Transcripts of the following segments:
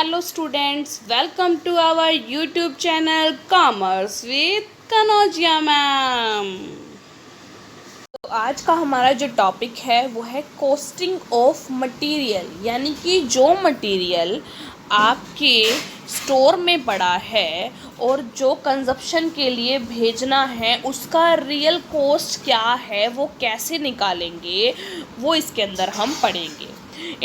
Hello students, welcome to our YouTube channel Commerce with Kanojia ma'am. तो आज का हमारा जो टॉपिक है वो है कॉस्टिंग ऑफ मटेरियल, यानी कि जो मटेरियल आपके स्टोर में पड़ा है और जो कंजप्शन के लिए भेजना है उसका रियल कॉस्ट क्या है, वो कैसे निकालेंगे, वो इसके अंदर हम पढ़ेंगे।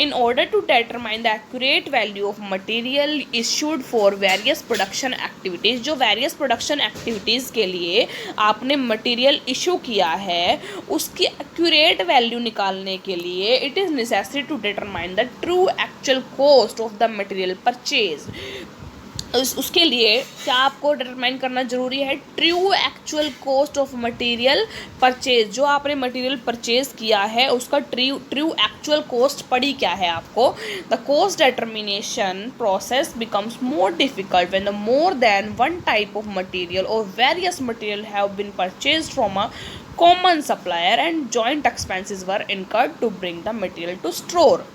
In order to determine the accurate value of material issued for various production activities, जो various production activities के लिए आपने मटेरियल इशू किया है उसकी accurate value निकालने के लिए it is necessary to determine the true actual cost of the material purchase। उसके लिए क्या आपको डिटरमाइन करना ज़रूरी है? True actual cost of material purchase, जो आपने मटेरियल परचेज किया है उसका ट्रू एक्चुअल कॉस्ट पड़ी क्या है आपको। The cost determination process becomes more difficult when the more than one type of material or various material have been purchased from a common supplier and joint expenses were incurred to bring the material to store.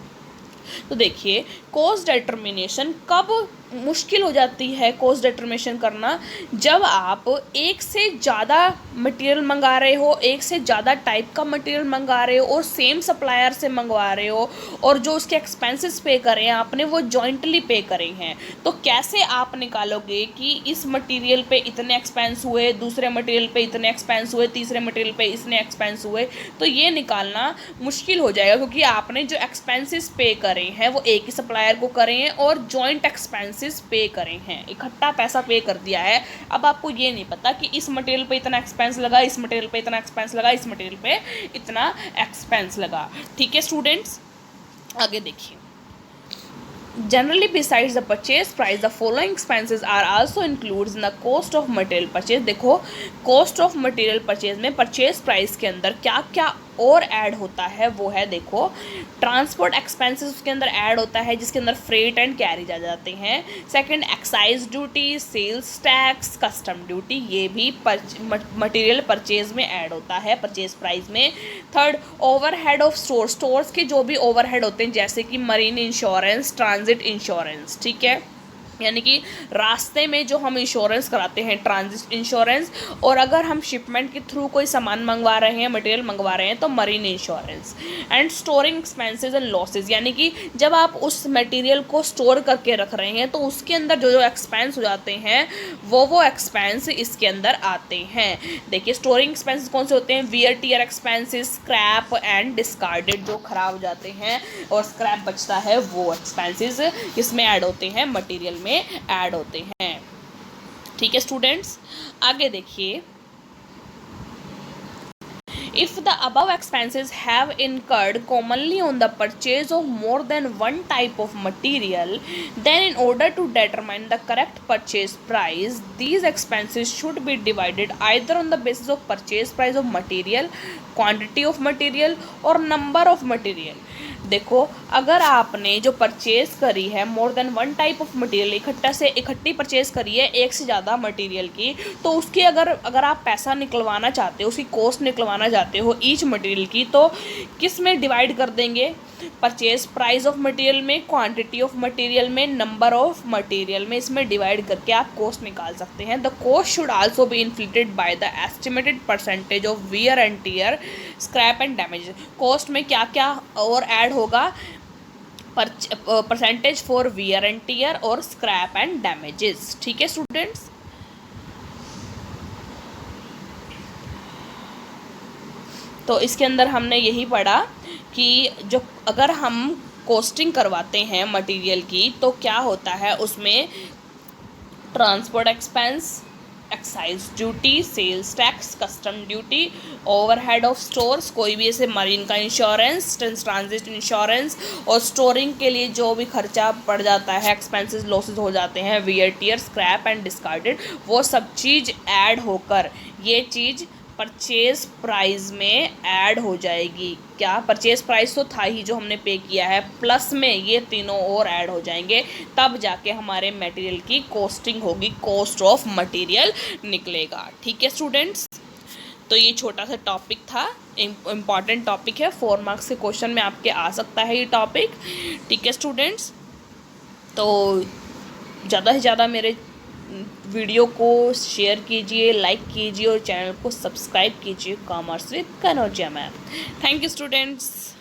तो देखिए, cost determination कब मुश्किल हो जाती है cost determination करना? जब आप एक से ज़्यादा मटेरियल मंगा रहे हो, एक से ज़्यादा टाइप का मटेरियल मंगा रहे हो और सेम सप्लायर से मंगवा रहे हो और जो उसके एक्सपेंसेस पे करें आपने वो जॉइंटली पे करे हैं। तो कैसे आप निकालोगे कि इस मटेरियल पे इतने एक्सपेंस हुए, दूसरे मटेरियल पे इतने एक्सपेंस हुए, तीसरे मटेरियल पे इतने एक्सपेंस हुए? तो ये निकालना मुश्किल हो जाएगा क्योंकि आपने जो एक्सपेंसेस पे करे हैं वो एक ही सप्लायर को करे हैं और जॉइंट एक्सपेंसेस पे करें हैं, इकट्ठा पैसा पे कर दिया है। अब आपको ये नहीं पता कि इस मटेरियल पे इतना एक्सपेंस लगा, इस मटेरियल पे इतना एक्सपेंस लगा, इस मटेरियल पे इतना एक्सपेंस लगा। ठीक है स्टूडेंट्स, आगे देखिए। Generally, besides the purchase price, the following expenses are also included in the cost of material purchase। देखो, cost of material purchase में purchase price के अंदर क्या क्या और ऐड होता है वो है, देखो, ट्रांसपोर्ट एक्सपेंसेस उसके अंदर ऐड होता है जिसके अंदर फ्रेट एंड कैरेज आ जाते हैं। Second, excise duty, sales tax, custom duty, ये भी मटेरियल परचेज में ऐड होता है परचेज प्राइस में। थर्ड, ओवरहेड ऑफ स्टोर्स के जो भी ओवरहेड होते हैं जैसे कि मरीन इंश्योरेंस, ट्रांजिट इंश्योरेंस, ठीक है, यानी कि रास्ते में जो हम इंश्योरेंस कराते हैं ट्रांजिट इंश्योरेंस, और अगर हम शिपमेंट के थ्रू कोई सामान मंगवा रहे हैं, मटेरियल मंगवा रहे हैं तो marine insurance. And storing expenses and losses, यानी कि जब आप उस मटेरियल को स्टोर करके रख रहे हैं तो उसके अंदर जो जो एक्सपेंस हो जाते हैं वो एक्सपेंस इसके अंदर आते हैं। देखिए, स्टोरिंग एक्सपेंसेस कौन से होते हैं? Wear tear expenses, scrap and discarded, जो खराब हो जाते हैं और स्क्रैप बचता है, वो एक्सपेंसेस इसमें ऐड होते हैं, मटेरियल में ऐड होते हैं। ठीक है स्टूडेंट्स, आगे देखिए। If the above expenses have incurred commonly on the purchase of more than one type of material, then in order to determine the correct purchase price, these expenses should be divided either on the basis of purchase price of material, quantity of material or number of material। देखो, अगर आपने जो purchase करी है मोर than one type of material, इकट्ठी purchase करी है एक से ज़्यादा मटेरियल की, तो उसके अगर आप पैसा निकलवाना चाहते हो, उसकी कॉस्ट निकलवाना चाहते हो ईच मटेरियल की, तो किस में डिवाइड कर देंगे? परचेज प्राइस ऑफ मटेरियल में, क्वांटिटी ऑफ मटेरियल में, नंबर ऑफ मटेरियल में, इसमें डिवाइड करके आप कॉस्ट निकाल सकते हैं। The cost should also be inflated by the estimated percentage of wear and tear, scrap and damage. Cost में क्या क्या और ऐड होगा? Percentage for wear and tear और स्क्रैप एंड डैमेजेस। ठीक है स्टूडेंट्स, तो इसके अंदर हमने यही पढ़ा कि जो अगर हम कॉस्टिंग करवाते हैं मटेरियल की तो क्या होता है उसमें? Transport expense, excise duty, sales tax, custom duty, overhead of stores, कोई भी ऐसे मरीन का इंश्योरेंस, ट्रांजिट इंश्योरेंस, और स्टोरिंग के लिए जो भी खर्चा पड़ जाता है, एक्सपेंसेस लॉसेस हो जाते हैं, wear tear, scrap and discarded, वो सब चीज़ ऐड होकर ये चीज़ परचेज प्राइस में ऐड हो जाएगी। क्या? परचेज प्राइस तो था ही जो हमने पे किया है, प्लस में ये तीनों और ऐड हो जाएंगे, तब जाके हमारे मटेरियल की कॉस्टिंग होगी, कॉस्ट ऑफ मटेरियल निकलेगा। ठीक है स्टूडेंट्स, तो ये छोटा सा टॉपिक था, इम्पॉर्टेंट टॉपिक है, 4 मार्क्स के क्वेश्चन में आपके आ सकता है ये टॉपिक। ठीक है स्टूडेंट्स, तो ज़्यादा से ज़्यादा मेरे वीडियो को शेयर कीजिए, लाइक कीजिए और चैनल को सब्सक्राइब कीजिए, commerce with Kanaujia ma'am. Thank you students.